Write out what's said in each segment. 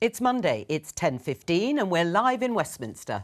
It's Monday, it's 10:15 and we're live in Westminster.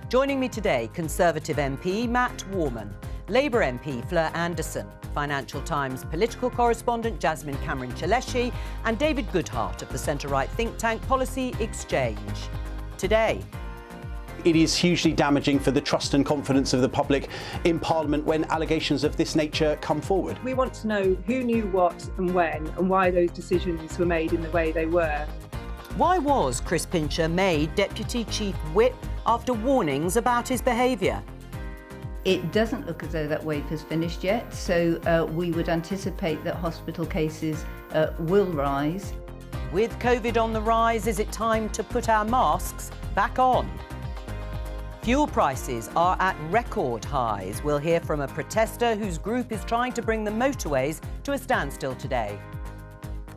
Joining me today, Conservative MP Matt Warman, Labour MP Fleur Anderson, Financial Times political correspondent Jasmine Cameron-Cheleshi and David Goodhart of the centre-right think tank Policy Exchange. Today, it is hugely damaging for the trust and confidence of the public in Parliament when allegations of this nature come forward. We want to know who knew what and when and why those decisions were made in the way they were. Why was Chris Pincher made Deputy Chief Whip after warnings about his behaviour? It doesn't look as though that wave has finished yet, so we would anticipate that hospital cases will rise. With COVID on the rise, is it time to put our masks back on? Fuel prices are at record highs. We'll hear from a protester whose group is trying to bring the motorways to a standstill today.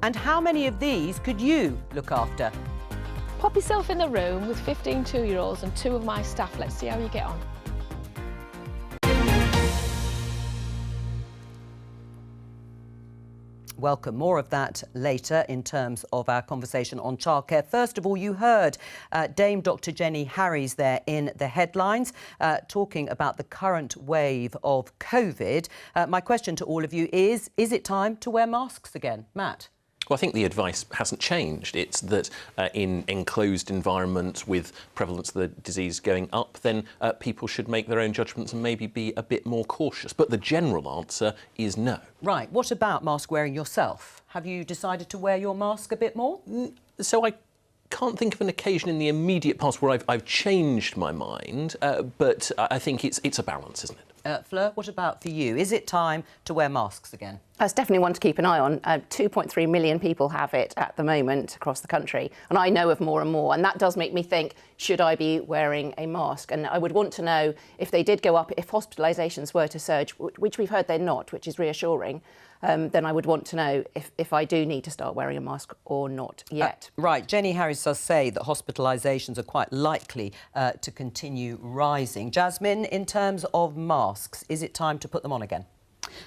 And how many of these could you look after? Pop yourself in the room with 15 two-year-olds and 2 of my staff. Let's see how you get on. Welcome. More of that later in terms of our conversation on childcare. First of all, you heard Dame Dr. Jenny Harries there in the headlines talking about the current wave of COVID. My question to all of you is it time to wear masks again? Matt? Well, I think the advice hasn't changed. It's that in enclosed environments with prevalence of the disease going up, then people should make their own judgments and maybe be a bit more cautious. But the general answer is no. Right. What about mask wearing yourself? Have you decided to wear your mask a bit more? So I can't think of an occasion in the immediate past where I've changed my mind, but I think it's a balance, isn't it? Fleur, what about for you? Is it time to wear masks again? That's definitely one to keep an eye on. 2.3 million people have it at the moment across the country, and I know of more and more, and that does make me think, should I be wearing a mask? And I would want to know if they did go up, if hospitalisations were to surge, which we've heard they're not, which is reassuring, then I would want to know if I do need to start wearing a mask or not yet. Right. Jenny Harries does say that hospitalisations are quite likely to continue rising. Jasmine, in terms of masks, is it time to put them on again?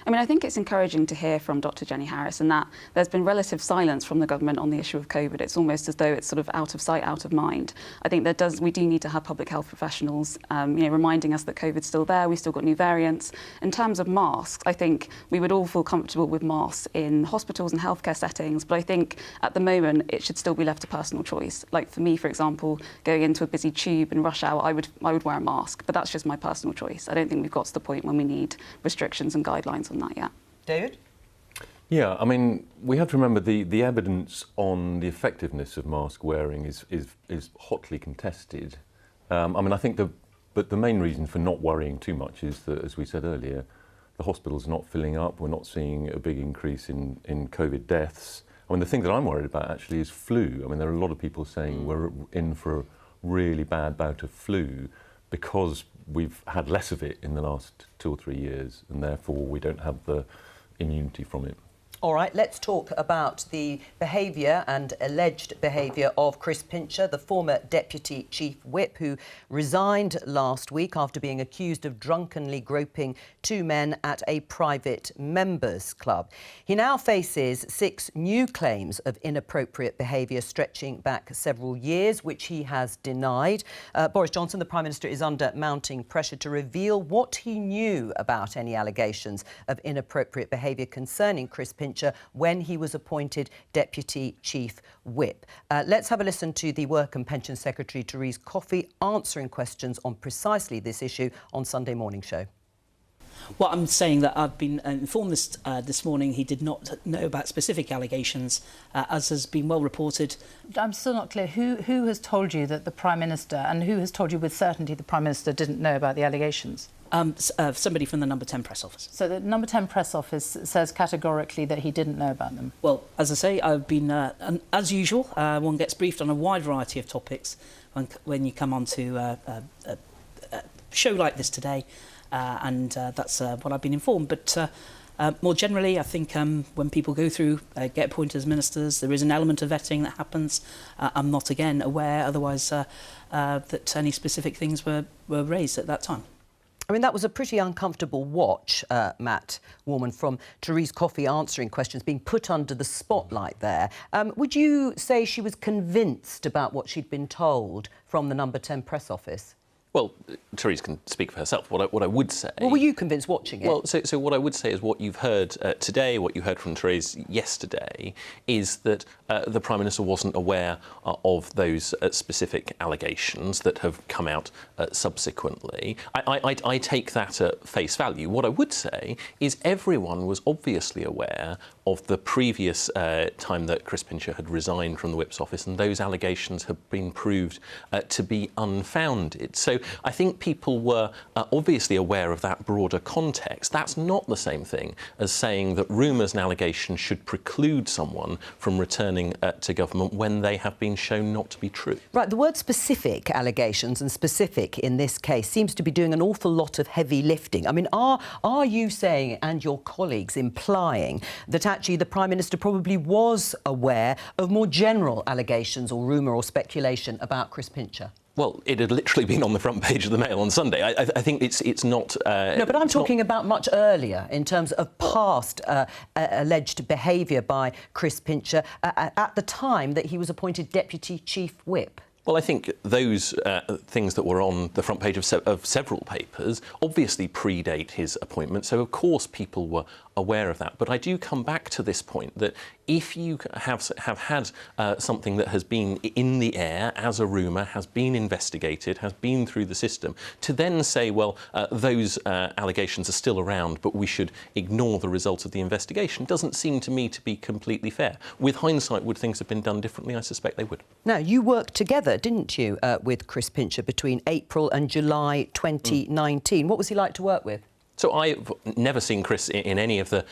I mean, I think it's encouraging to hear from Dr. Jenny Harries and that there's been relative silence from the government on the issue of COVID. It's almost as though it's sort of out of sight, out of mind. I think we do need to have public health professionals, reminding us that COVID's still there. We've still got new variants. In terms of masks, I think we would all feel comfortable with masks in hospitals and healthcare settings. But I think at the moment it should still be left to personal choice. Like for me, for example, going into a busy tube and rush hour, I would wear a mask. But that's just my personal choice. I don't think we've got to the point when we need restrictions and guidelines on that yet. David? Yeah, I mean, we have to remember the evidence on the effectiveness of mask wearing is hotly contested. I mean, I think the main reason for not worrying too much is that, as we said earlier, the hospitals are not filling up. We're not seeing a big increase in COVID deaths. I mean, the thing that I'm worried about actually is flu. I mean, there are a lot of people saying we're in for a really bad bout of flu because we've had less of it in the last 2 or 3 years, and therefore we don't have the immunity from it. All right, let's talk about the behaviour and alleged behaviour of Chris Pincher, the former Deputy Chief Whip, who resigned last week after being accused of drunkenly groping 2 men at a private members' club. He now faces 6 new claims of inappropriate behaviour stretching back several years, which he has denied. Boris Johnson, the Prime Minister, is under mounting pressure to reveal what he knew about any allegations of inappropriate behaviour concerning Chris Pincher when he was appointed Deputy Chief Whip. Let's have a listen to the Work and Pension Secretary, Therese Coffey, answering questions on precisely this issue on Sunday Morning Show. Well, I'm saying that I've been informed this morning he did not know about specific allegations, as has been well reported. I'm still not clear. Who has told you that the Prime Minister, and who has told you with certainty the Prime Minister didn't know about the allegations? Somebody from the Number 10 Press Office. So the Number 10 Press Office says categorically that he didn't know about them? Well, as I say, I've been, as usual, one gets briefed on a wide variety of topics when you come on to a show like this today, and that's what I've been informed. But More generally, I think when people go through, get appointed as ministers, there is an element of vetting that happens. I'm not, again, aware otherwise that any specific things were raised at that time. I mean, that was a pretty uncomfortable watch, Matt Warman, from Therese Coffey answering questions, being put under the spotlight there. Would you say she was convinced about what she'd been told from the Number 10 press office? Well, Therese can speak for herself. What I would say... Well, were you convinced watching it? Well, so what I would say is what you've heard today, what you heard from Therese yesterday, is that the Prime Minister wasn't aware of those specific allegations that have come out subsequently. I take that at face value. What I would say is everyone was obviously aware of the previous time that Chris Pincher had resigned from the Whip's office, and those allegations have been proved to be unfounded. So I think people were obviously aware of that broader context. That's not the same thing as saying that rumours and allegations should preclude someone from returning to government when they have been shown not to be true. Right, the word specific allegations, and specific in this case, seems to be doing an awful lot of heavy lifting. I mean, are you saying, and your colleagues implying, that actually the Prime Minister probably was aware of more general allegations or rumour or speculation about Chris Pincher? Well, it had literally been on the front page of the Mail on Sunday. I think it's not... no, but I'm talking about much earlier in terms of past alleged behaviour by Chris Pincher at the time that he was appointed Deputy Chief Whip. Well, I think those things that were on the front page of several papers obviously predate his appointment, so of course people were aware of that. But I do come back to this point that if you have had something that has been in the air as a rumour, has been investigated, has been through the system, to then say, well, those allegations are still around, but we should ignore the result of the investigation, doesn't seem to me to be completely fair. With hindsight, would things have been done differently? I suspect they would. Now, you worked together, didn't you, with Chris Pincher between April and July 2019. What was he like to work with? So I've never seen Chris in any of the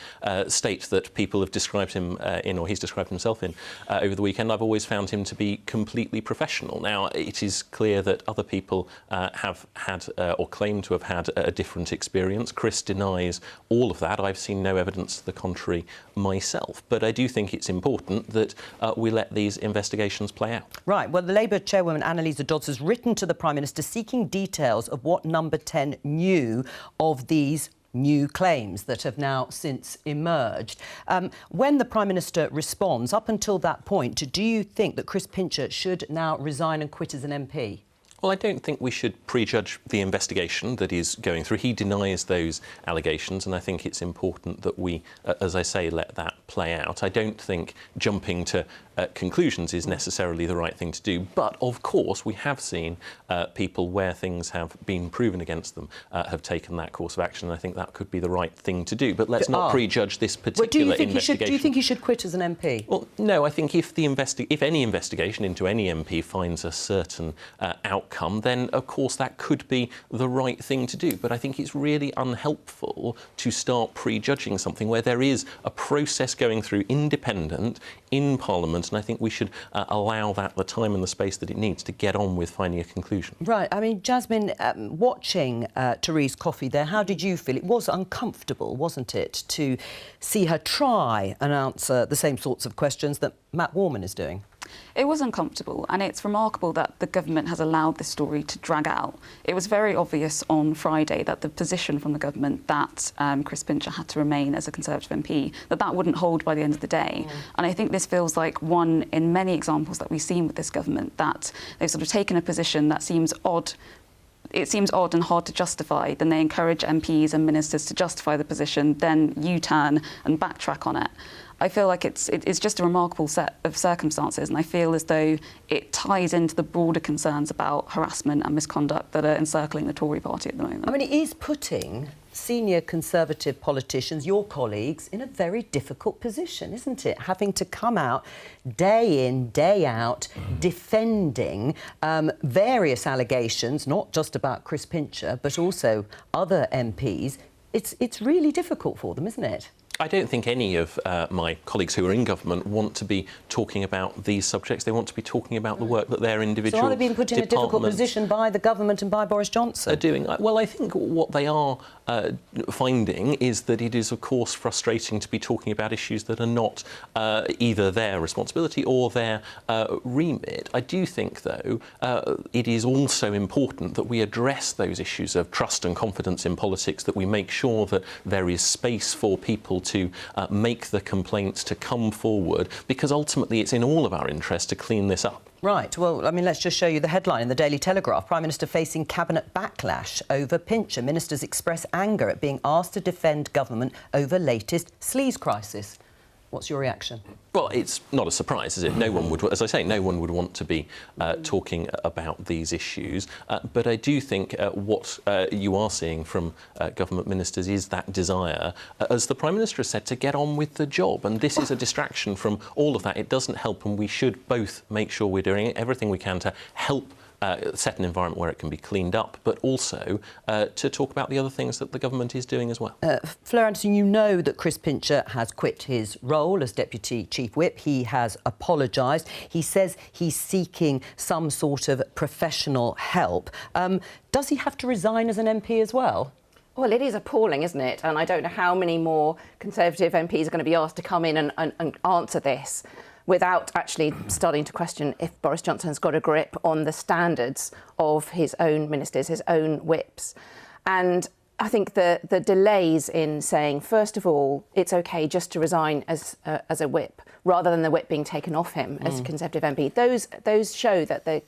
states that people have described him in, or he's described himself in, over the weekend. I've always found him to be completely professional. Now, it is clear that other people have had or claim to have had a different experience. Chris denies all of that. I've seen no evidence to the contrary myself. But I do think it's important that we let these investigations play out. Right. Well, the Labour chairwoman, Annalisa Dodds, has written to the Prime Minister seeking details of what Number 10 knew of these new claims that have now since emerged. When the Prime Minister responds, up until that point, do you think that Chris Pincher should now resign and quit as an MP? Well, I don't think we should prejudge the investigation that is going through. He denies those allegations, and I think it's important that we, as I say, let that play out. I don't think jumping to conclusions is necessarily the right thing to do. But, of course, we have seen people where things have been proven against them have taken that course of action, and I think that could be the right thing to do. But let's not prejudge this particular investigation. Do you think he should quit as an MP? Well, no, I think if any investigation into any MP finds a certain outcome, then, of course, that could be the right thing to do. But I think it's really unhelpful to start prejudging something where there is a process going through independent in Parliament, and I think we should allow that the time and the space that it needs to get on with finding a conclusion. Right. I mean, Jasmine, watching Therese Coffey there, how did you feel? It was uncomfortable, wasn't it, to see her try and answer the same sorts of questions that Matt Warman is doing? It was uncomfortable, and it's remarkable that the government has allowed this story to drag out. It was very obvious on Friday that the position from the government that Chris Pincher had to remain as a Conservative MP, that wouldn't hold by the end of the day. And I think this feels like one in many examples that we've seen with this government, that they've sort of taken a position that seems odd. It seems odd and hard to justify. Then they encourage MPs and ministers to justify the position, then U-turn and backtrack on it. I feel like it's just a remarkable set of circumstances, and I feel as though it ties into the broader concerns about harassment and misconduct that are encircling the Tory party at the moment. I mean, it is putting senior Conservative politicians, your colleagues, in a very difficult position, isn't it? Having to come out day in, day out, defending various allegations, not just about Chris Pincher, but also other MPs. It's really difficult for them, isn't it? I don't think any of my colleagues who are in government want to be talking about these subjects. They want to be talking about the work that their individual So are they being put in a difficult position by the government and by Boris Johnson? Are doing. Well, I think what they are finding is that it is, of course, frustrating to be talking about issues that are not either their responsibility or their remit. I do think, though, it is also important that we address those issues of trust and confidence in politics, that we make sure that there is space for people to make the complaints, to come forward, because ultimately it's in all of our interest to clean this up. Right. Well, I mean, let's just show you the headline in the Daily Telegraph. Prime Minister facing cabinet backlash over Pincher. Ministers express anger at being asked to defend government over latest sleaze crisis. What's your reaction? Well, it's not a surprise, is it? No one would, as I say, no one would want to be talking about these issues. But I do think what you are seeing from government ministers is that desire, as the Prime Minister has said, to get on with the job. And this is a distraction from all of that. It doesn't help, and we should both make sure we're doing everything we can to help set an environment where it can be cleaned up, but also to talk about the other things that the government is doing as well. Fleur Anderson, you know that Chris Pincher has quit his role as Deputy Chief Whip. He has apologised. He says he's seeking some sort of professional help. Does he have to resign as an MP as well? Well, it is appalling, isn't it? And I don't know how many more Conservative MPs are going to be asked to come in and answer this without actually starting to question if Boris Johnson's got a grip on the standards of his own ministers, his own whips. And I think the delays in saying, first of all, it's OK just to resign as a whip, rather than the whip being taken off him as a Conservative MP, those show that the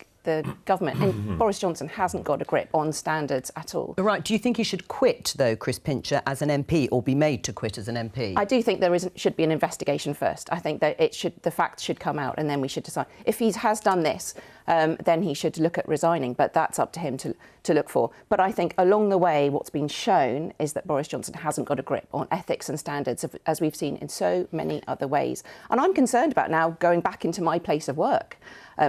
government and Boris Johnson hasn't got a grip on standards at all. Right. Do you think he should quit, though, Chris Pincher, as an MP, or be made to quit as an MP? I do think should be an investigation first. I think that the facts should come out, and then we should decide. If he has done this, then he should look at resigning, but that's up to him to look for. But I think along the way, what's been shown is that Boris Johnson hasn't got a grip on ethics and standards, as we've seen in so many other ways. And I'm concerned about now going back into my place of work.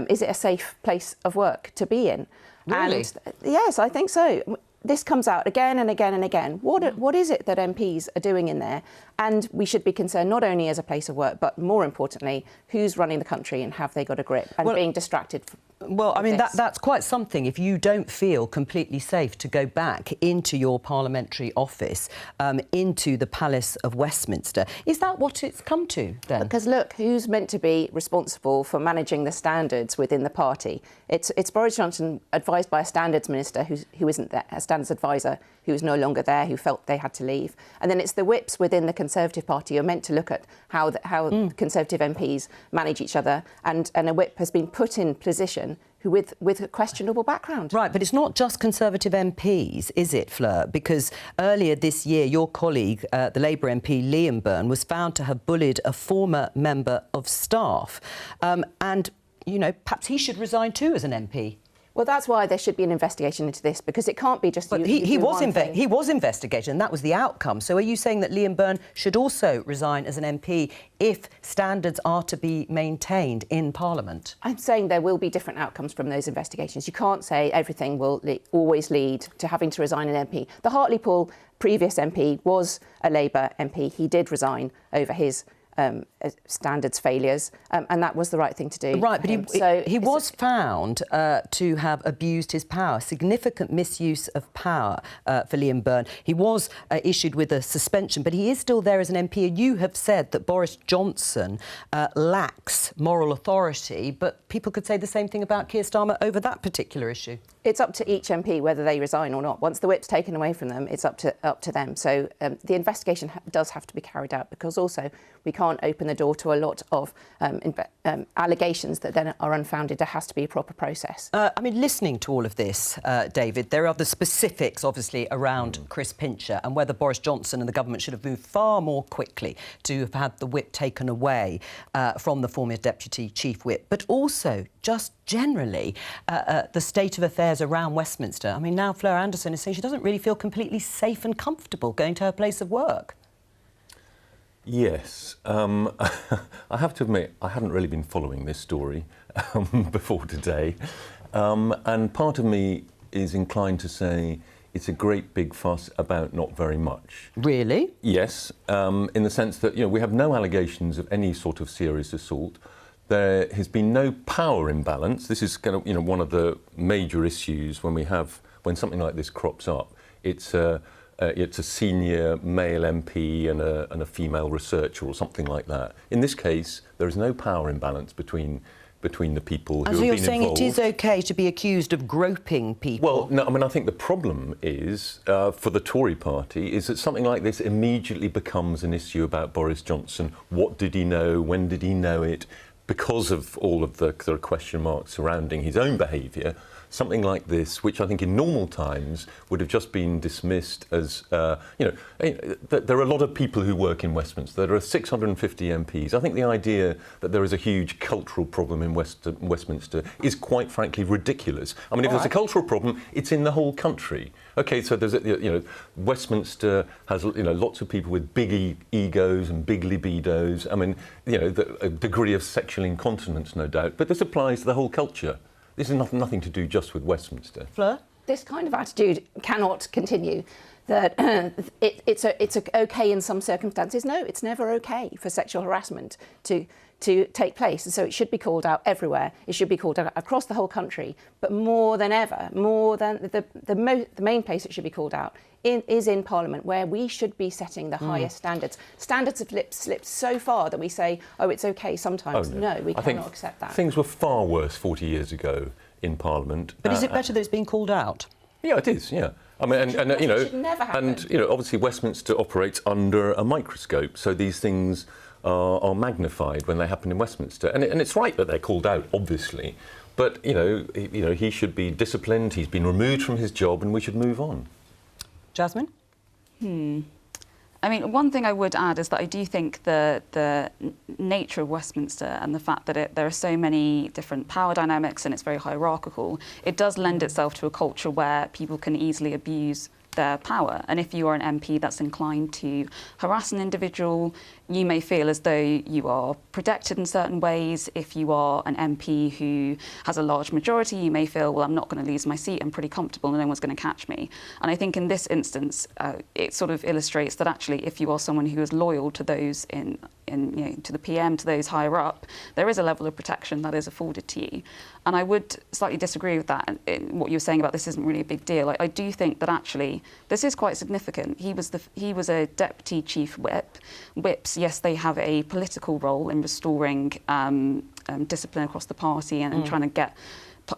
Is it a safe place of work to be in? Really? And, yes, I think so. This comes out again and again and again. What is it that MPs are doing in there? And we should be concerned not only as a place of work, but more importantly, who's running the country and have they got a grip and being distracted. Well, I mean, that's quite something. If you don't feel completely safe to go back into your parliamentary office, into the Palace of Westminster, is that what it's come to then? Because look, who's meant to be responsible for managing the standards within the party? It's Boris Johnson, advised by a standards minister who isn't there, a standards advisor who is no longer there, who felt they had to leave. And then it's the whips within the Conservative Party who are meant to look at how Conservative MPs manage each other. And a whip has been put in position with a questionable background. Right, but it's not just Conservative MPs, is it, Fleur? Because earlier this year, your colleague, the Labour MP Liam Byrne, was found to have bullied a former member of staff. And, you know, perhaps he should resign too as an MP. Well, that's why there should be an investigation into this, because it can't be just... But he was investigated, and that was the outcome. So are you saying that Liam Byrne should also resign as an MP if standards are to be maintained in Parliament? I'm saying there will be different outcomes from those investigations. You can't say everything will always lead to having to resign an MP. The Hartlepool previous MP was a Labour MP. He did resign over his standards failures, and that was the right thing to do. Right, but he was found to have abused his power, significant misuse of power for Liam Byrne. He was issued with a suspension, but he is still there as an MP, and you have said that Boris Johnson lacks moral authority, but people could say the same thing about Keir Starmer over that particular issue. It's up to each MP whether they resign or not. Once the whip's taken away from them, it's up to them. So the investigation does have to be carried out, because also we can't open the door to a lot of allegations that then are unfounded. There has to be a proper process. I mean, listening to all of this, David, there are the specifics, obviously, around Chris Pincher and whether Boris Johnson and the government should have moved far more quickly to have had the whip taken away from the former Deputy Chief Whip, but also just generally the state of affairs around Westminster. I mean, now Fleur Anderson is saying she doesn't really feel completely safe and comfortable going to her place of work. Yes. I have to admit, I hadn't really been following this story before today. And part of me is inclined to say it's a great big fuss about not very much. Really? Yes, in the sense that, you know, we have no allegations of any sort of serious assault. There has been no power imbalance. This is kind of, you know, one of the major issues when something like this crops up. It's it's a senior male MP and a female researcher or something like that. In this case, there is no power imbalance between the people who have been involved. So you're saying it is OK to be accused of groping people? Well, no, I mean, I think the problem is, for the Tory party, is that something like this immediately becomes an issue about Boris Johnson. What did he know? When did he know it? Because of all of the sort of question marks surrounding his own behaviour, something like this, which I think in normal times would have just been dismissed as, there are a lot of people who work in Westminster. There are 650 MPs. I think the idea that there is a huge cultural problem in Westminster is quite frankly ridiculous. I mean, if there's a cultural problem, it's in the whole country. OK, so there's, Westminster has, lots of people with big egos and big libidos. I mean, a degree of sexual incontinence, no doubt. But this applies to the whole culture. This is nothing to do just with Westminster. Fleur? This kind of attitude cannot continue. That it's OK in some circumstances. No, it's never OK for sexual harassment to take place. And so it should be called out everywhere. It should be called out across the whole country. But more than ever, more than the main place it should be called out is in Parliament, where we should be setting the highest standards. Standards have slipped so far that we say, oh, it's OK sometimes. Oh, no, we cannot accept that. Things were far worse 40 years ago in Parliament. But is it better that it's being called out? Yeah, it is, yeah. I mean, It should never happen. and obviously Westminster operates under a microscope, so these things are magnified when they happen in Westminster. And it's right that they're called out, obviously, but, he should be disciplined, he's been removed from his job, and we should move on. Jasmine? I mean, one thing I would add is that I do think the nature of Westminster and the fact that there are so many different power dynamics and it's very hierarchical, it does lend itself to a culture where people can easily abuse their power. And if you are an MP that's inclined to harass an individual, you may feel as though you are protected in certain ways. If you are an MP who has a large majority, you may feel, well, I'm not going to lose my seat, I'm pretty comfortable and no one's going to catch me. And I think in this instance, it sort of illustrates that actually if you are someone who is loyal to those to the PM, to those higher up, there is a level of protection that is afforded to you. And I would slightly disagree with that. What you were saying about this isn't really a big deal. I do think that actually this is quite significant. He was a deputy chief whip. Whips, yes, they have a political role in restoring discipline across the party and trying to get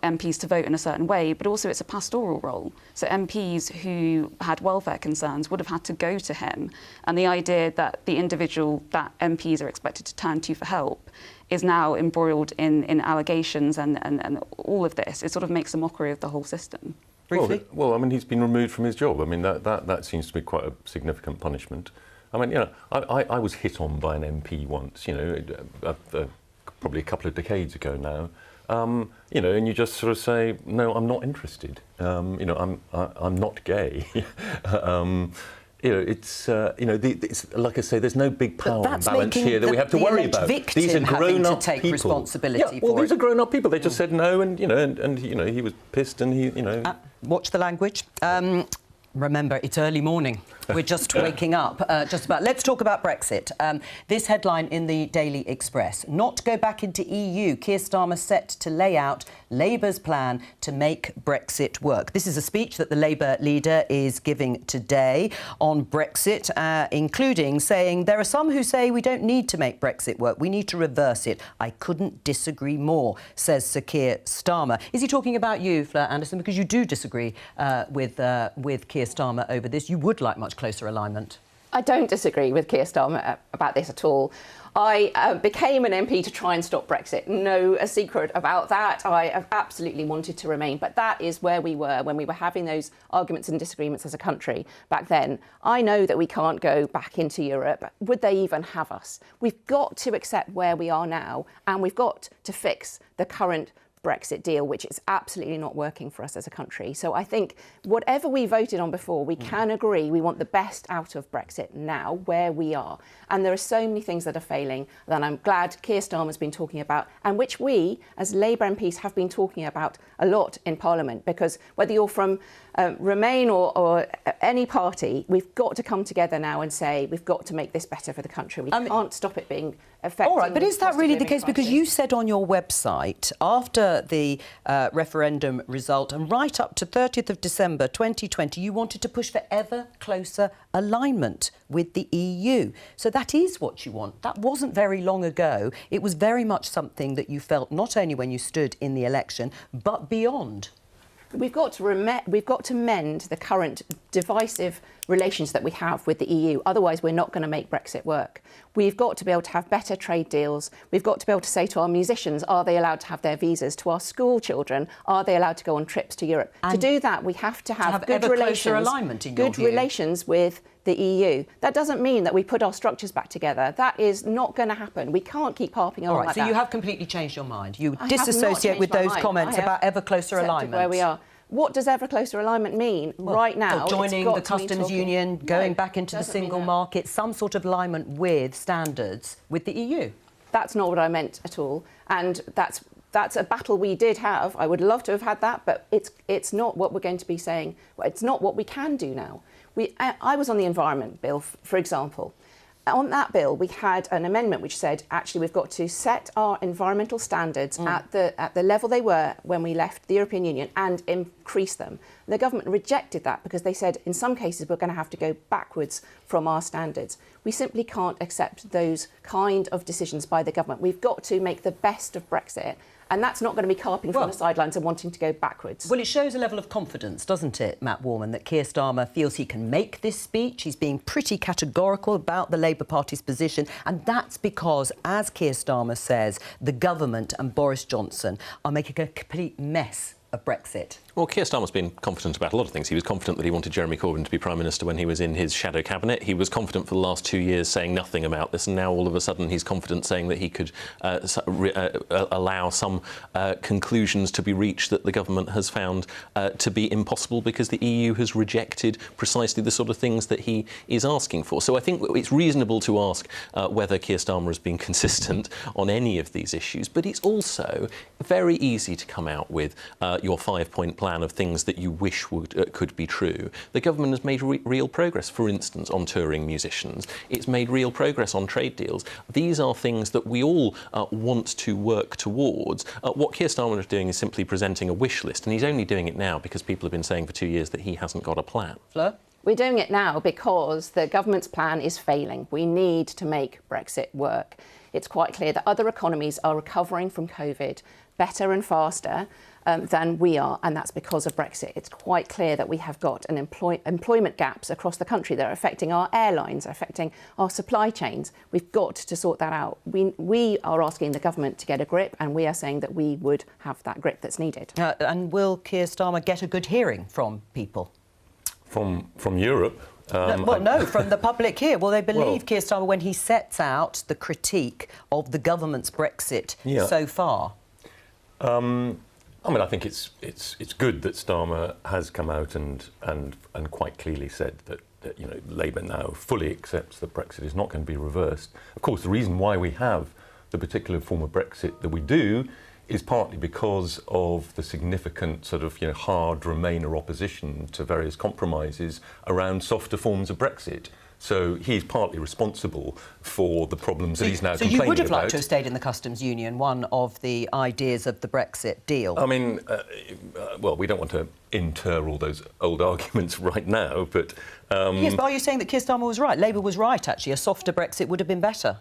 MPs to vote in a certain way, but also it's a pastoral role. So MPs who had welfare concerns would have had to go to him. And the idea that the individual that MPs are expected to turn to for help is now embroiled in allegations and all of this, it sort of makes a mockery of the whole system. Briefly? Well, I mean, he's been removed from his job. I mean, that seems to be quite a significant punishment. I mean, I was hit on by an MP once, probably a couple of decades ago now. And you just sort of say, no, I'm not interested. I'm not gay. It's like I say, there's no big power imbalance here that we have to worry about. These are grown-up people. Responsibility well, these are grown-up people. They just said no, and he was pissed, and he. Watch the language. Remember, it's early morning. We're just waking up, just about. Let's talk about Brexit. This headline in the Daily Express. Not go back into EU. Keir Starmer set to lay out Labour's plan to make Brexit work. This is a speech that the Labour leader is giving today on Brexit, including saying there are some who say we don't need to make Brexit work. We need to reverse it. I couldn't disagree more, says Sir Keir Starmer. Is he talking about you, Fleur Anderson, because you do disagree with Keir Starmer over this? You would like much closer alignment. I don't disagree with Keir Starmer about this at all. I became an MP to try and stop Brexit. No a secret about that. I have absolutely wanted to remain. But that is where we were when we were having those arguments and disagreements as a country back then. I know that we can't go back into Europe. Would they even have us? We've got to accept where we are now, and we've got to fix the current Brexit deal, which is absolutely not working for us as a country. So I think whatever we voted on before, we can agree we want the best out of Brexit now, where we are. And there are so many things that are failing that I'm glad Keir Starmer's been talking about, and which we, as Labour MPs, have been talking about a lot in Parliament, because whether you're from Remain or any party, we've got to come together now and say we've got to make this better for the country. We can't stop it being affecting. All right, but is that really the case? Because you said on your website, after after the referendum result and right up to 30th of December 2020, you wanted to push for ever closer alignment with the EU. So that is what you want. That wasn't very long ago. It was very much something that you felt not only when you stood in the election, but beyond. We've got to mend the current divisive relations that we have with the EU. Otherwise, we're not going to make Brexit work. We've got to be able to have better trade deals. We've got to be able to say to our musicians, are they allowed to have their visas? To our school children, are they allowed to go on trips to Europe? And to do that, we have to have good relations with the EU. That doesn't mean that we put our structures back together. That is not going to happen. We can't keep harping on like that. So you have completely changed your mind. You disassociate with those comments about ever closer alignment. Where we are. What does ever closer alignment mean right now? Joining the customs union, going back into the single market, some sort of alignment with standards with the EU. That's not what I meant at all. And that's a battle we did have. I would love to have had that, but it's not what we're going to be saying. It's not what we can do now. I was on the Environment Bill, for example. On that bill, we had an amendment which said, actually, we've got to set our environmental standards at the level they were when we left the European Union and increase them. The government rejected that because they said, in some cases, we're going to have to go backwards from our standards. We simply can't accept those kind of decisions by the government. We've got to make the best of Brexit. And that's not going to be carping from the sidelines and wanting to go backwards. Well, it shows a level of confidence, doesn't it, Matt Warman, that Keir Starmer feels he can make this speech. He's being pretty categorical about the Labour Party's position. And that's because, as Keir Starmer says, the government and Boris Johnson are making a complete mess of Brexit. Well, Keir Starmer's been confident about a lot of things. He was confident that he wanted Jeremy Corbyn to be Prime Minister when he was in his shadow cabinet. He was confident for the last 2 years saying nothing about this, and now all of a sudden he's confident saying that he could allow some conclusions to be reached that the government has found to be impossible because the EU has rejected precisely the sort of things that he is asking for. So I think it's reasonable to ask whether Keir Starmer has been consistent on any of these issues, but it's also very easy to come out with your 5-point plan of things that you wish could be true. The government has made real progress, for instance, on touring musicians. It's made real progress on trade deals. These are things that we all want to work towards. What Keir Starmer is doing is simply presenting a wish list, and he's only doing it now because people have been saying for 2 years that he hasn't got a plan. Fleur? We're doing it now because the government's plan is failing. We need to make Brexit work. It's quite clear that other economies are recovering from COVID better and faster than we are, and that's because of Brexit. It's quite clear that we have got employment gaps across the country that are affecting our airlines, affecting our supply chains. We've got to sort that out. We are asking the government to get a grip, and we are saying that we would have that grip that's needed. And will Keir Starmer get a good hearing from people? From Europe? No, from the public here. Will they believe Keir Starmer when he sets out the critique of the government's Brexit so far? I mean, I think it's good that Starmer has come out and quite clearly said that you know, Labour now fully accepts that Brexit is not going to be reversed. Of course, the reason why we have the particular form of Brexit that we do is partly because of the significant sort of, you know, hard Remainer opposition to various compromises around softer forms of Brexit. So he's partly responsible for the problems that he's now complaining about. So you would have liked to have stayed in the customs union, one of the ideas of the Brexit deal? I mean, well, we don't want to inter all those old arguments right now, but... Yes, but are you saying that Keir Starmer was right? Labour was right, actually. A softer Brexit would have been better.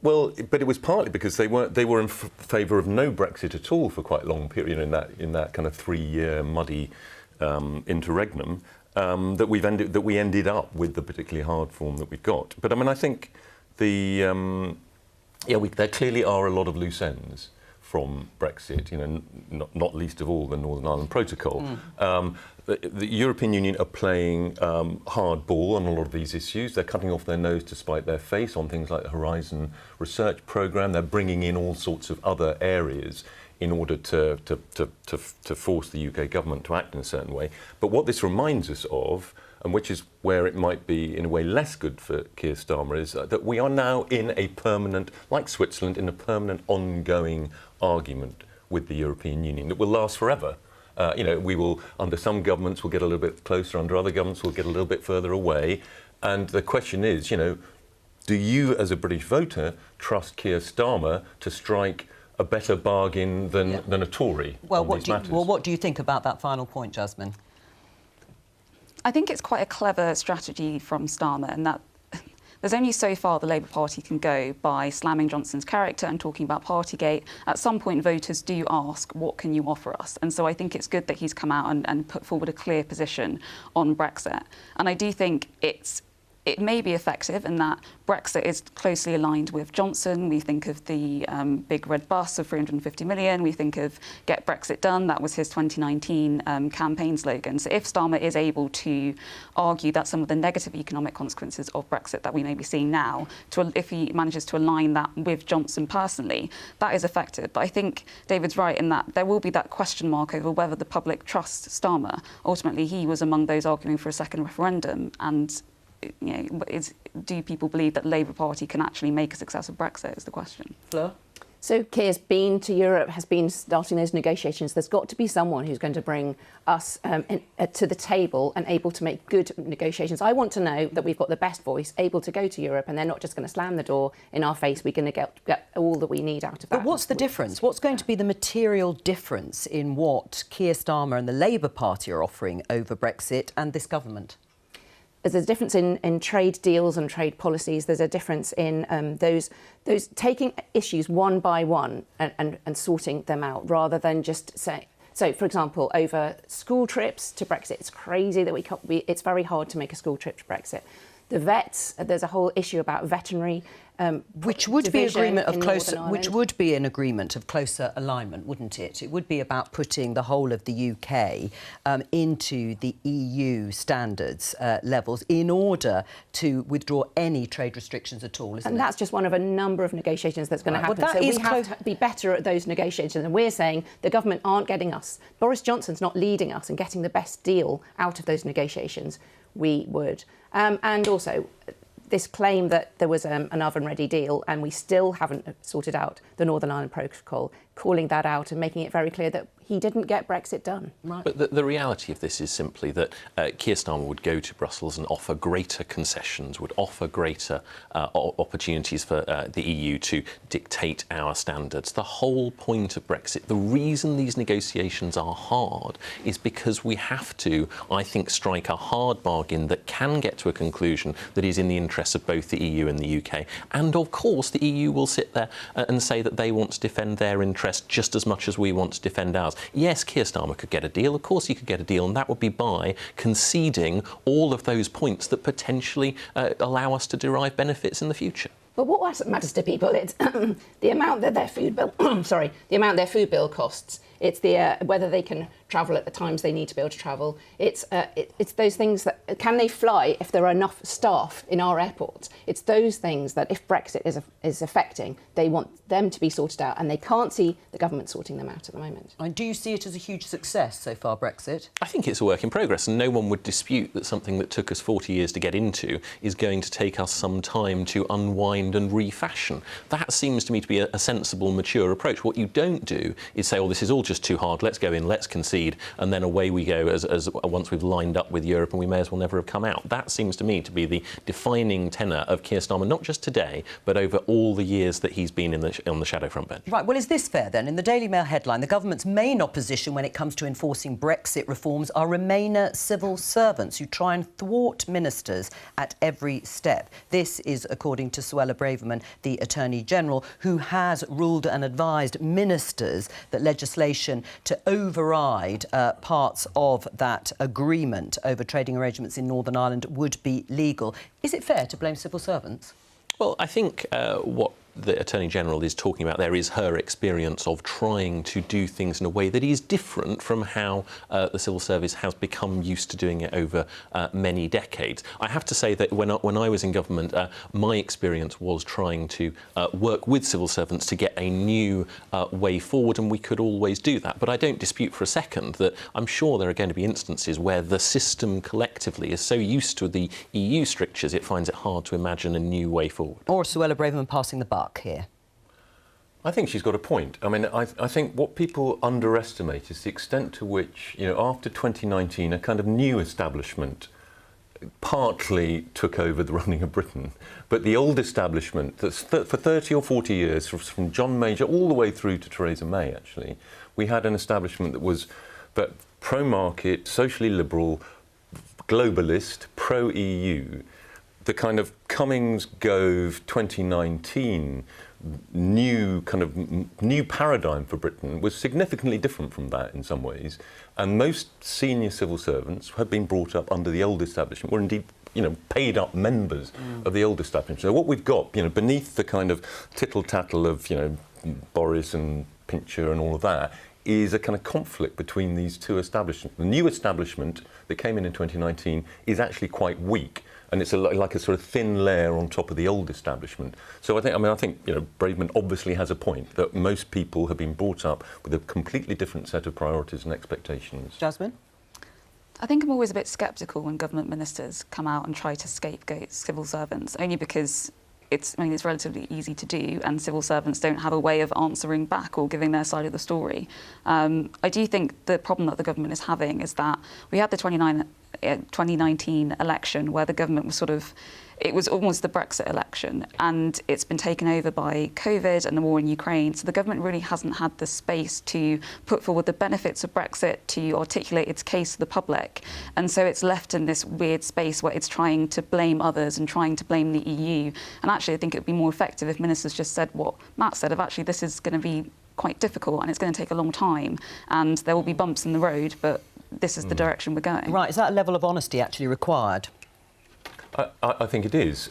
Well, but it was partly because they were in favour of no Brexit at all for quite a long period in that kind of 3-year muddy interregnum. That we ended up with the particularly hard form that we've got. But I mean, I think there clearly are a lot of loose ends from Brexit. You know, not least of all the Northern Ireland Protocol. The European Union are playing hardball on a lot of these issues. They're cutting off their nose to spite their face on things like the Horizon Research Programme. They're bringing in all sorts of other areas in order to force the UK government to act in a certain way. But what this reminds us of, and which is where it might be in a way less good for Keir Starmer, is that we are now in a permanent, like Switzerland, in a permanent ongoing argument with the European Union that will last forever. You know, we will, under some governments, we'll get a little bit closer, under other governments, we'll get a little bit further away. And the question is, you know, do you, as a British voter, trust Keir Starmer to strike a better bargain than a Tory on these matters. Well, what do you think about that final point, Jasmine? I think it's quite a clever strategy from Starmer, and that there's only so far the Labour Party can go by slamming Johnson's character and talking about Partygate. At some point, voters do ask, what can you offer us? And so I think it's good that he's come out and put forward a clear position on Brexit. And I do think it may be effective in that Brexit is closely aligned with Johnson. We think of the big red bus of 350 million. We think of Get Brexit Done. That was his 2019 campaign slogan. So if Starmer is able to argue that some of the negative economic consequences of Brexit that we may be seeing now, if he manages to align that with Johnson personally, that is effective. But I think David's right in that there will be that question mark over whether the public trusts Starmer. Ultimately, he was among those arguing for a second referendum, and do people believe that the Labour Party can actually make a success of Brexit is the question. Fleur? So Keir's been to Europe, has been starting those negotiations. There's got to be someone who's going to bring us to the table and able to make good negotiations. I want to know that we've got the best voice, able to go to Europe, and they're not just going to slam the door in our face. We're going to get all that we need out of that. But what's the difference? What's going to be the material difference in what Keir Starmer and the Labour Party are offering over Brexit and this government? There's a difference in trade deals and trade policies. There's a difference in those taking issues one by one and sorting them out, rather than just say. So, for example, over school trips to Brexit, it's crazy that it's very hard to make a school trip to Brexit. The vets, there's a whole issue about veterinary. Which would be an agreement of closer alignment, wouldn't it? It would be about putting the whole of the UK into the EU standards levels in order to withdraw any trade restrictions at all, isn't it? And that's just one of a number of negotiations that's going to happen. Well, so we have to be better at those negotiations. And we're saying the government aren't getting us. Boris Johnson's not leading us and getting the best deal out of those negotiations. We would. And also, this claim that there was an oven-ready deal and we still haven't sorted out the Northern Ireland Protocol, calling that out and making it very clear that he didn't get Brexit done. Right. But the reality of this is simply that Keir Starmer would go to Brussels and offer greater concessions, would offer greater opportunities for the EU to dictate our standards. The whole point of Brexit, the reason these negotiations are hard is because we have to, I think, strike a hard bargain that can get to a conclusion that is in the interests of both the EU and the UK. And, of course, the EU will sit there and say that they want to defend their interests just as much as we want to defend ours. Yes, Keir Starmer could get a deal. Of course he could get a deal, and that would be by conceding all of those points that potentially allow us to derive benefits in the future. But what matters to people is the amount that their food bill, the amount their food bill costs. It's the whether they can travel at the times they need to be able to travel. It's those things that can they fly if there are enough staff in our airports. It's those things that if Brexit is affecting, they want them to be sorted out, and they can't see the government sorting them out at the moment. And do you see it as a huge success so far, Brexit? I think it's a work in progress, and no one would dispute that something that took us 40 years to get into is going to take us some time to unwind and refashion. That seems to me to be a sensible, mature approach. What you don't do is say, oh, this is all just too hard, let's go in, let's concede, and then away we go as once we've lined up with Europe and we may as well never have come out. That seems to me to be the defining tenor of Keir Starmer, not just today, but over all the years that he's been on the shadow front bench. Right, well, is this fair then? In the Daily Mail headline, the government's main opposition when it comes to enforcing Brexit reforms are Remainer civil servants who try and thwart ministers at every step. This is according to Suella Braverman, the Attorney General, who has ruled and advised ministers that legislation to override parts of that agreement over trading arrangements in Northern Ireland would be legal. Is it fair to blame civil servants? Well, I think what the Attorney-General is talking about there is her experience of trying to do things in a way that is different from how the civil service has become used to doing it over many decades. I have to say that when I was in government, my experience was trying to work with civil servants to get a new way forward, and we could always do that. But I don't dispute for a second that I'm sure there are going to be instances where the system collectively is so used to the EU strictures it finds it hard to imagine a new way forward. Or Suella Braverman passing the buck here? I think she's got a point. I mean, I think what people underestimate is the extent to which, after 2019, a kind of new establishment partly took over the running of Britain. But the old establishment, that's for 30 or 40 years, from John Major all the way through to Theresa May, actually, we had an establishment that was pro-market, socially liberal, globalist, pro-EU. The kind of Cummings-Gove 2019 new paradigm for Britain was significantly different from that in some ways, and most senior civil servants have been brought up under the old establishment, or indeed, paid up members of the old establishment. So what we've got, beneath the kind of tittle-tattle of, Boris and Pincher and all of that, is a kind of conflict between these two establishments. The new establishment that came in 2019 is actually quite weak, and it's like a sort of thin layer on top of the old establishment. So I think Braidman obviously has a point that most people have been brought up with a completely different set of priorities and expectations. Jasmine? I think I'm always a bit sceptical when government ministers come out and try to scapegoat civil servants, only because it's relatively easy to do, and civil servants don't have a way of answering back or giving their side of the story. I do think the problem that the government is having is that we had the 2019 election where the government was it was almost the Brexit election, and it's been taken over by COVID and the war in Ukraine. So the government really hasn't had the space to put forward the benefits of Brexit, to articulate its case to the public. And so it's left in this weird space where it's trying to blame others and trying to blame the EU. And actually, I think it would be more effective if ministers just said what Matt said, of actually this is going to be quite difficult and it's going to take a long time and there will be bumps in the road, but this is the direction we're going. Right, is that a level of honesty actually required? I think it is,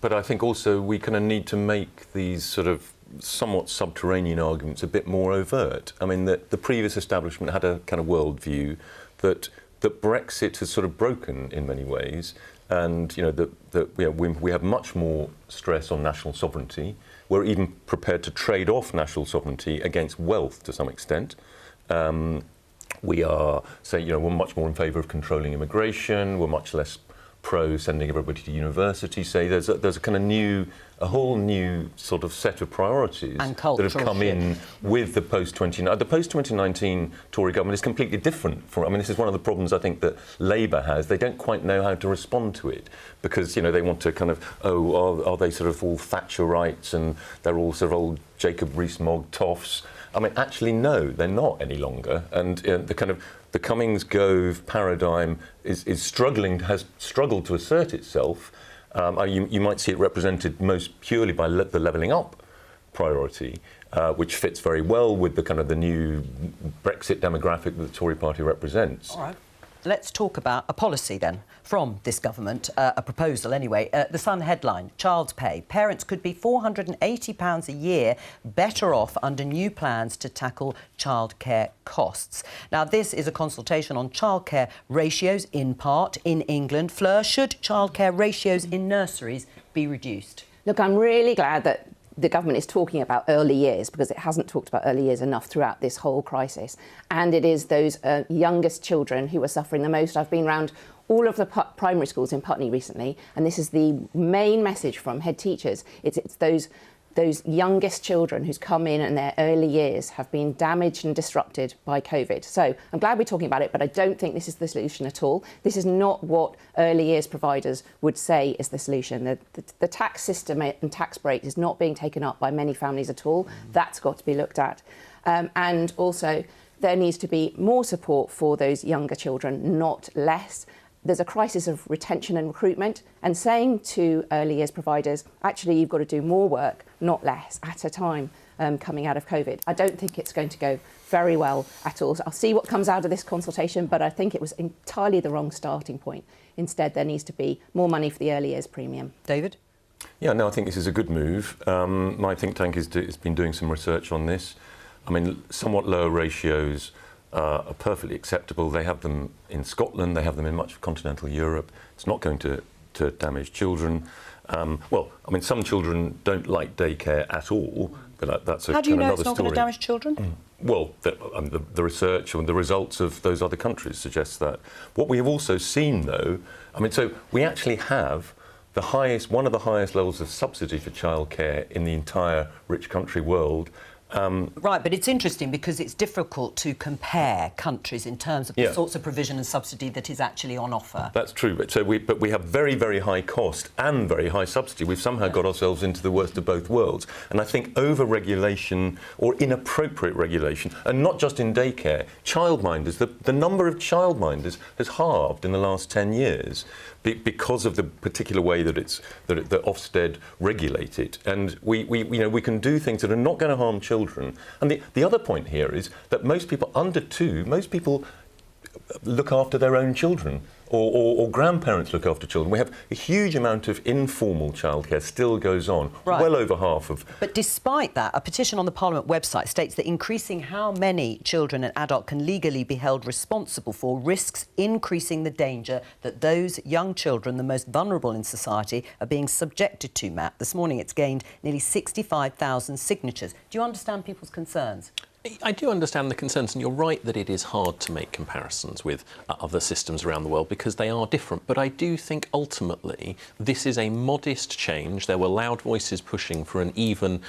but I think also we kind of need to make these sort of somewhat subterranean arguments a bit more overt. I mean, the previous establishment had a kind of worldview that Brexit has sort of broken in many ways, and we have much more stress on national sovereignty. We're even prepared to trade off national sovereignty against wealth to some extent. We are, we're much more in favour of controlling immigration. We're much less pro sending everybody to university. There's a kind of a whole new sort of set of priorities that have come in with the post-2019 Tory government is completely different from. I mean, this is one of the problems I think that Labour has. They don't quite know how to respond to it because they want to kind of are they sort of all Thatcherites and they're all sort of old Jacob Rees-Mogg toffs. I mean, actually, no, they're not any longer. And the Cummings-Gove paradigm has struggled to assert itself. You might see it represented most purely by the levelling up priority, which fits very well with the new Brexit demographic that the Tory party represents. All right. Let's talk about a policy then from this government, a proposal anyway. The Sun headline, child's pay. Parents could be £480 a year better off under new plans to tackle childcare costs. Now, this is a consultation on childcare ratios in part in England. Fleur, should childcare ratios in nurseries be reduced? Look, I'm really glad that the government is talking about early years, because it hasn't talked about early years enough throughout this whole crisis. And it is those youngest children who are suffering the most. I've been around all of the primary schools in Putney recently, and this is the main message from head teachers. It's those youngest children who's come in and their early years have been damaged and disrupted by COVID. So I'm glad we're talking about it, but I don't think this is the solution at all. This is not what early years providers would say is the solution. The tax system and tax break is not being taken up by many families at all. That's got to be looked at. And also, there needs to be more support for those younger children, not less. There's a crisis of retention and recruitment, and saying to early years providers, actually, you've got to do more work, not less, at a time coming out of COVID. I don't think it's going to go very well at all. So I'll see what comes out of this consultation, but I think it was entirely the wrong starting point. Instead, there needs to be more money for the early years premium. David? Yeah, no, I think this is a good move. My think tank has been doing some research on this. I mean, somewhat lower ratios are perfectly acceptable. They have them in Scotland, they have them in much of continental Europe. It's not going to damage children. Well, I mean, some children don't like daycare at all, but that's How do you know it's not going to damage children? Well, the research and the results of those other countries suggests that. What we have also seen, though, I mean, so we actually have one of the highest levels of subsidy for childcare in the entire rich country world. Right, but it's interesting because it's difficult to compare countries in terms of the sorts of provision and subsidy that is actually on offer. That's true, but we have very, very high cost and very high subsidy. We've somehow got ourselves into the worst of both worlds. And I think over-regulation or inappropriate regulation, and not just in daycare, childminders, the number of childminders has halved in the last 10 years because of the particular way that that Ofsted regulate it. And we can do things that are not going to harm children. And the other point here is that most people under 2, most people look after their own children, or grandparents look after children. We have a huge amount of informal childcare still goes on, well over half of. But despite that, a petition on the Parliament website states that increasing how many children an adult can legally be held responsible for risks increasing the danger that those young children, the most vulnerable in society, are being subjected to, Matt. This morning it's gained nearly 65,000 signatures. Do you understand people's concerns? I do understand the concerns, and you're right that it is hard to make comparisons with other systems around the world because they are different. But I do think ultimately this is a modest change. There were loud voices pushing for an even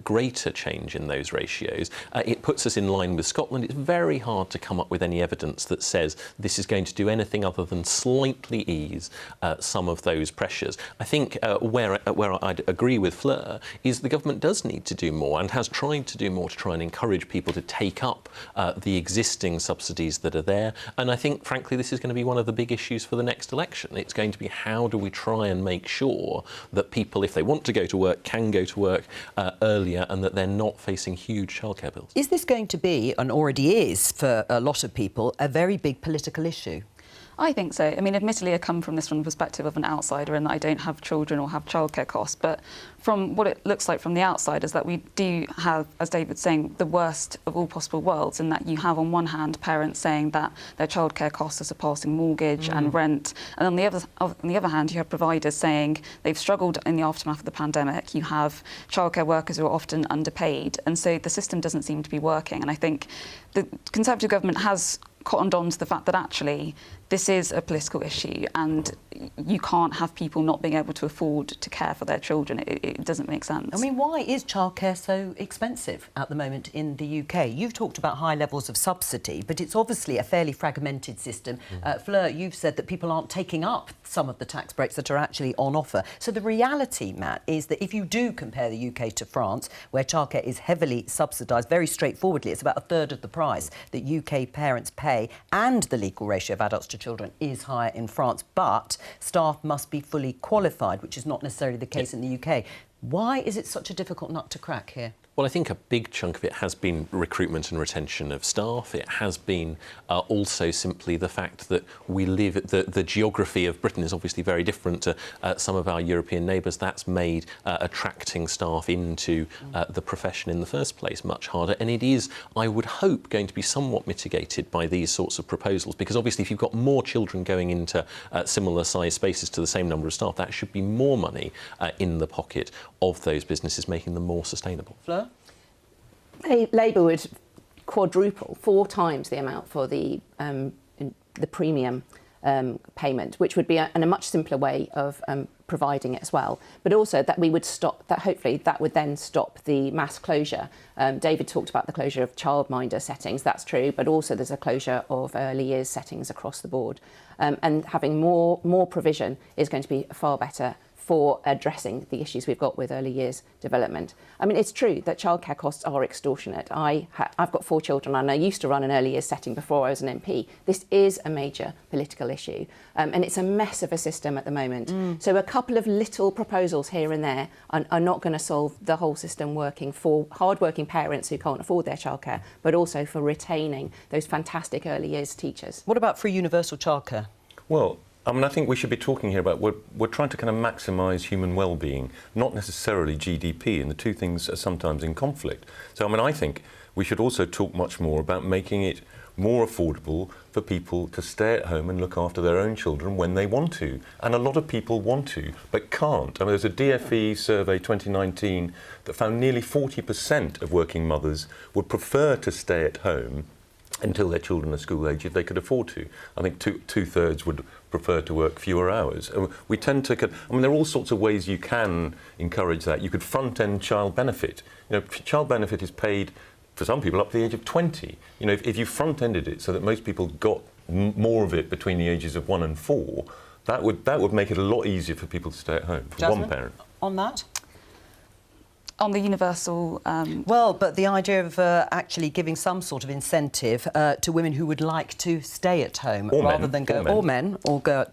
greater change in those ratios. It puts us in line with Scotland. It's very hard to come up with any evidence that says this is going to do anything other than slightly ease some of those pressures. I think where I'd agree with Fleur is the government does need to do more and has tried to do more to try and encourage people to take up the existing subsidies that are there. And I think, frankly, this is going to be one of the big issues for the next election. It's going to be how do we try and make sure that people, if they want to go to work, can go to work earlier and that they're not facing huge childcare bills. Is this going to be, and already is for a lot of people, a very big political issue? I think so. I mean, admittedly, I come from this from the perspective of an outsider and I don't have children or have childcare costs. But from what it looks like from the outside is that we do have, as David's saying, the worst of all possible worlds, in that you have, on one hand, parents saying that their childcare costs are surpassing mortgage and rent. And on the other hand, you have providers saying they've struggled in the aftermath of the pandemic. You have childcare workers who are often underpaid. And so the system doesn't seem to be working. And I think the Conservative government has cottoned on to the fact that actually this is a political issue and you can't have people not being able to afford to care for their children. It doesn't make sense. I mean, why is childcare so expensive at the moment in the UK? You've talked about high levels of subsidy, but it's obviously a fairly fragmented system. Fleur, you've said that people aren't taking up some of the tax breaks that are actually on offer. So the reality, Matt, is that if you do compare the UK to France, where childcare is heavily subsidised, very straightforwardly, it's about a third of the price that UK parents pay, and the legal ratio of adults to children is higher in France, but staff must be fully qualified, which is not necessarily the case in the UK. Why is it such a difficult nut to crack here? Well, I think a big chunk of it has been recruitment and retention of staff. It has been also simply the fact that we live... The geography of Britain is obviously very different to some of our European neighbours. That's made attracting staff into the profession in the first place much harder. And it is, I would hope, going to be somewhat mitigated by these sorts of proposals, because obviously if you've got more children going into similar-sized spaces to the same number of staff, that should be more money in the pocket of those businesses, making them more sustainable. Fleur? Labour would quadruple, 4 times the amount for the premium payment, which would be a much simpler way of providing it as well. But also that we would stop, that hopefully that would then stop the mass closure. David talked about the closure of childminder settings, that's true, but also there's a closure of early years settings across the board. And having more provision is going to be far better for addressing the issues we've got with early years development. I mean, it's true that childcare costs are extortionate. I've got 4 children and I used to run an early years setting before I was an MP. This is a major political issue and it's a mess of a system at the moment. So a couple of little proposals here and there are not going to solve the whole system working for hard-working parents who can't afford their childcare, but also for retaining those fantastic early years teachers. What about free universal childcare? Well, I mean, I think we should be talking here about we're trying to kind of maximise human well-being, not necessarily GDP, and the two things are sometimes in conflict. So, I mean, I think we should also talk much more about making it more affordable for people to stay at home and look after their own children when they want to. And a lot of people want to, but can't. I mean, there's a DFE survey 2019 that found nearly 40% of working mothers would prefer to stay at home until their children are school age if they could afford to. I think two-thirds would prefer to work fewer hours. We tend to, I mean, there are all sorts of ways you can encourage that. You could front-end child benefit. You know, child benefit is paid for some people up to the age of 20. You know, if you front-ended it so that most people got more of it between the ages of 1 and 4, that would make it a lot easier for people to stay at home, for Jasmine, one parent. On that? On the universal... Well, but the idea of actually giving some sort of incentive to women who would like to stay at home rather than go... Or men,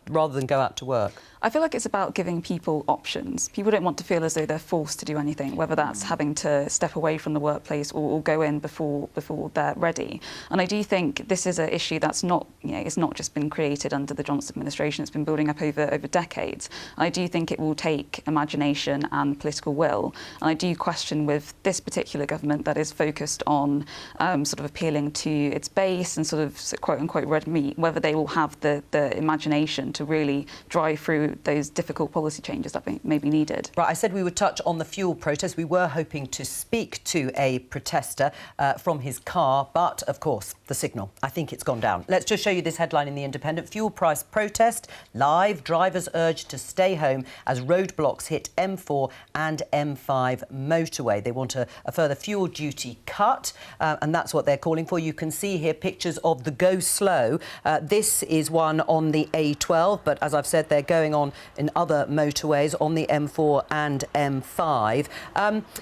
rather than go out to work. I feel like it's about giving people options. People don't want to feel as though they're forced to do anything, whether that's having to step away from the workplace or go in before they're ready. And I do think this is an issue that's not, you know, it's not just been created under the Johnson administration. It's been building up over decades. I do think it will take imagination and political will. And I do question with this particular government that is focused on sort of appealing to its base and sort of quote-unquote red meat, whether they will have the imagination to really drive through those difficult policy changes that may be needed. Right, I said we would touch on the fuel protest. We were hoping to speak to a protester from his car, but, of course, the signal. I think it's gone down. Let's just show you this headline in The Independent. Fuel price protest. Live, drivers urged to stay home as roadblocks hit M4 and M5 motorway. They want a further fuel duty cut, and that's what they're calling for. You can see here pictures of the go slow. This is one on the A12, but as I've said, they're going on in other motorways on the M4 and M5.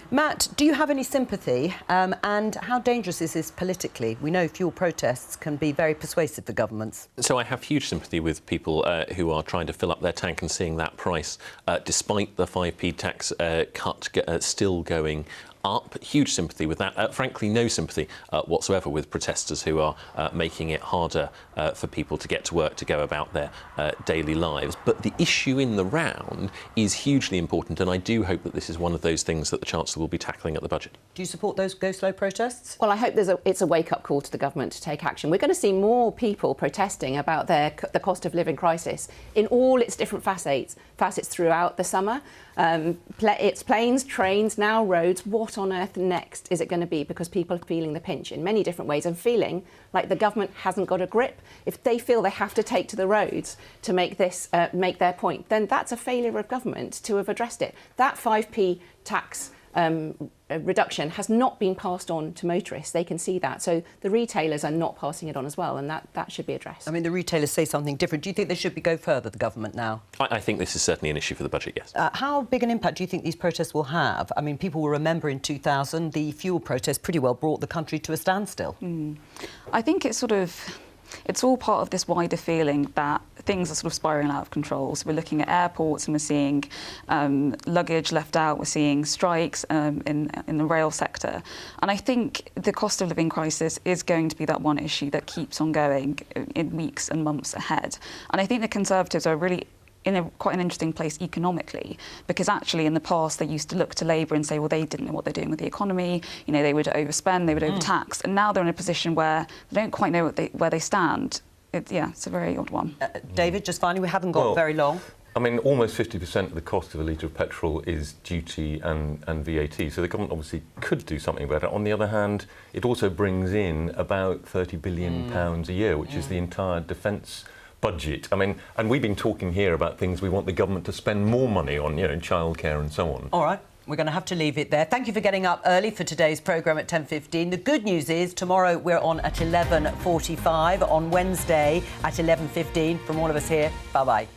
Matt, do you have any sympathy? And how dangerous is this politically? We know fuel protests can be very persuasive for governments. So I have huge sympathy with people who are trying to fill up their tank and seeing that price, despite the 5p tax cut still going up. Huge sympathy with that. Frankly, no sympathy whatsoever with protesters who are making it harder for people to get to work, to go about their daily lives. But the issue in the round is hugely important, and I do hope that this is one of those things that the Chancellor will be tackling at the budget. Do you support those go slow protests? Well, I hope it's a wake-up call to the government to take action. We're going to see more people protesting about the cost of living crisis in all its different facets throughout the summer. It's planes, trains, now roads. What on earth next is it going to be? Because people are feeling the pinch in many different ways and feeling like the government hasn't got a grip. If they feel they have to take to the roads to make this make their point, then that's a failure of government to have addressed it. That 5p tax reduction has not been passed on to motorists. They can see that. So the retailers are not passing it on as well, and that should be addressed. I mean, the retailers say something different. Do you think they should go further, the government, now? I think this is certainly an issue for the budget, yes. How big an impact do you think these protests will have? I mean, people will remember in 2000 the fuel protest pretty well brought the country to a standstill. I think it's all part of this wider feeling that things are sort of spiralling out of control. So we're looking at airports and we're seeing luggage left out, we're seeing strikes in the rail sector. And I think the cost of living crisis is going to be that one issue that keeps on going in weeks and months ahead. And I think the Conservatives are really in quite an interesting place economically, because actually in the past they used to look to Labour and say, well, they didn't know what they're doing with the economy, you know, they would overspend, they would overtax, and now they're in a position where they don't quite know where they stand. It's a very odd one. David, just finally, we haven't got very long. I mean, almost 50% of the cost of a litre of petrol is duty and VAT, so the government obviously could do something about it. On the other hand, it also brings in about £30 billion a year, which is the entire defence budget. I mean, and we've been talking here about things we want the government to spend more money on, you know, childcare and so on. All right. We're going to have to leave it there. Thank you for getting up early for today's programme at 10:15. The good news is tomorrow we're on at 11:45, on Wednesday at 11:15. From all of us here, bye-bye.